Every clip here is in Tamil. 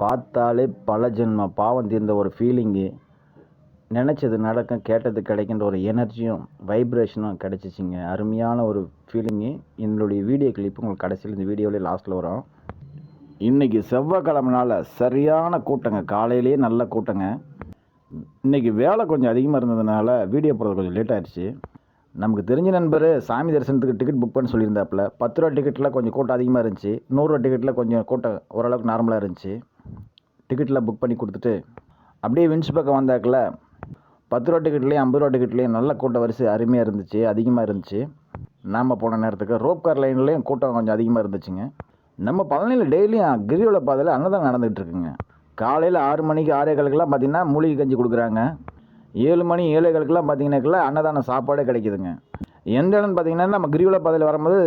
பார்த்தாலே பல ஜென்ம பாவம் தீர்ந்த ஒரு ஃபீலிங்கு, நினச்சது நடக்கும், கேட்டது கிடைக்கின்ற ஒரு எனர்ஜியும் வைப்ரேஷனும் கிடச்சிச்சிங்க. அருமையான ஒரு ஃபீலிங்கு. என்னுடைய வீடியோ கிளிப்பு உங்களுக்கு கடைசியில் இந்த வீடியோவிலே லாஸ்ட்டில் வரும். இன்றைக்கி செவ்வாய்க்கிழமைனால சரியான கூட்டங்க, காலையிலேயே நல்ல கூட்டங்க. இன்றைக்கி வேலை கொஞ்சம் அதிகமாக இருந்ததுனால வீடியோ போடுறது கொஞ்சம் லேட் ஆகிடுச்சு. நமக்கு தெரிஞ்ச நண்பர் சாமி தரிசனத்துக்கு டிக்கெட் புக் பண்ண சொல்லியிருந்தாப்புல. 10 ரூபா டிக்கெட்டில் கொஞ்சம் கூட்டம் அதிகமாக இருந்துச்சு, 100 ரூபா டிக்கெட்டில் கொஞ்சம் கூட்டம் ஓரளவுக்கு நார்மலாக இருந்துச்சு. டிக்கெட்டில் புக் பண்ணி கொடுத்துட்டு அப்படியே வின்ஸ் பக்கம் வந்தாக்கில் 10 ரூபா டிக்கெட்லேயும் 50 ரூபா டிக்கெட்லேயும் நல்ல கூட்டம் வரிசை அருமையாக இருந்துச்சு, அதிகமாக இருந்துச்சு. நாம் போன நேரத்துக்கு ரோப் கார் லைன்லேயும் கூட்டம் கொஞ்சம் அதிகமாக இருந்துச்சுங்க. நம்ம பழனியில் டெய்லியும் கிரிவல பாதையில் அன்னதானம் நடந்துகிட்டு இருக்குங்க. காலையில் 6 மணிக்கு 6:15 பார்த்திங்கன்னா மூலிகை கஞ்சி கொடுக்குறாங்க. 7 மணி 7:15 பார்த்தீங்கன்னாக்கில் அன்னதானம் சாப்பாடே கிடைக்குதுங்க. எந்த இடம்னு பார்த்தீங்கன்னா நம்ம கிரிவல பாதையில் வரும்போது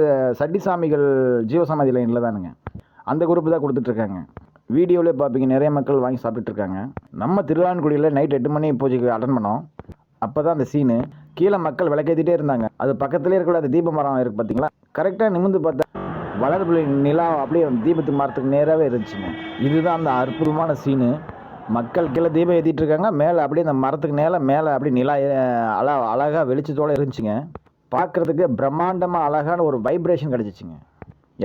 சட்டிசாமிகள் ஜீவசமாதி லைனில் தானுங்க. அந்த குரூப்பு தான் கொடுத்துட்ருக்காங்க. வீடியோவிலே பார்ப்பீங்க, நிறைய மக்கள் வாங்கி சாப்பிட்டுட்ருக்காங்க. நம்ம திருவான்குடியில் நைட் 8 மணி பூஜைக்கு அட்டன் பண்ணோம். அப்போ தான் அந்த சீனு. கீழே மக்கள் விளக்கேற்றிட்டே இருந்தாங்க. அது பக்கத்துலேயே இருக்கக்கூட அந்த தீப மரம் இருக்குது பார்த்தீங்களா, கரெக்டாக நிமிர்ந்து பார்த்தா வளர்பிள்ளை நிலா அப்படியே தீபத்து மரத்துக்கு நேராகவே இருந்துச்சுங்க. இதுதான் அந்த அற்புதமான சீனு. மக்கள் கீழே தீபம் ஏற்றிட்டு இருக்காங்க, மேலே அப்படியே அந்த மரத்துக்கு மேலே அப்படியே நிலா அழகாக வெளிச்சத்தோடு இருந்துச்சுங்க. பார்க்குறதுக்கு பிரம்மாண்டமாக அழகான ஒரு வைப்ரேஷன் கிடச்சிச்சிங்க.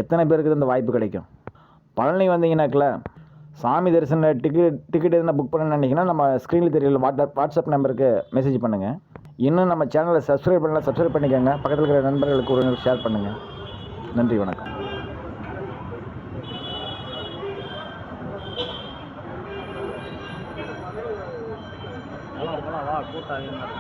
எத்தனை பேருக்கு இந்த வாய்ப்பு கிடைக்கும்? பழனி வந்தீங்கன்னாக்கில் சாமி தரிசன டிக்கெட் எதுனா புக் பண்ணணும்னு நினைக்கிங்கன்னா நம்ம ஸ்க்ரீனில் தெரியல வாட்ஸ்அப் நம்பருக்கு மெசேஜ் பண்ணுங்கள். இன்னும் நம்ம சேனலை சப்ஸ்கிரைப் பண்ணலாம், சப்ஸ்கிரைப் பண்ணிக்கோங்க. பக்கத்தில் இருக்கிற நண்பர்களுக்கு ஒரு ஷேர் பண்ணுங்கள். நன்றி, வணக்கம். கூட்டம்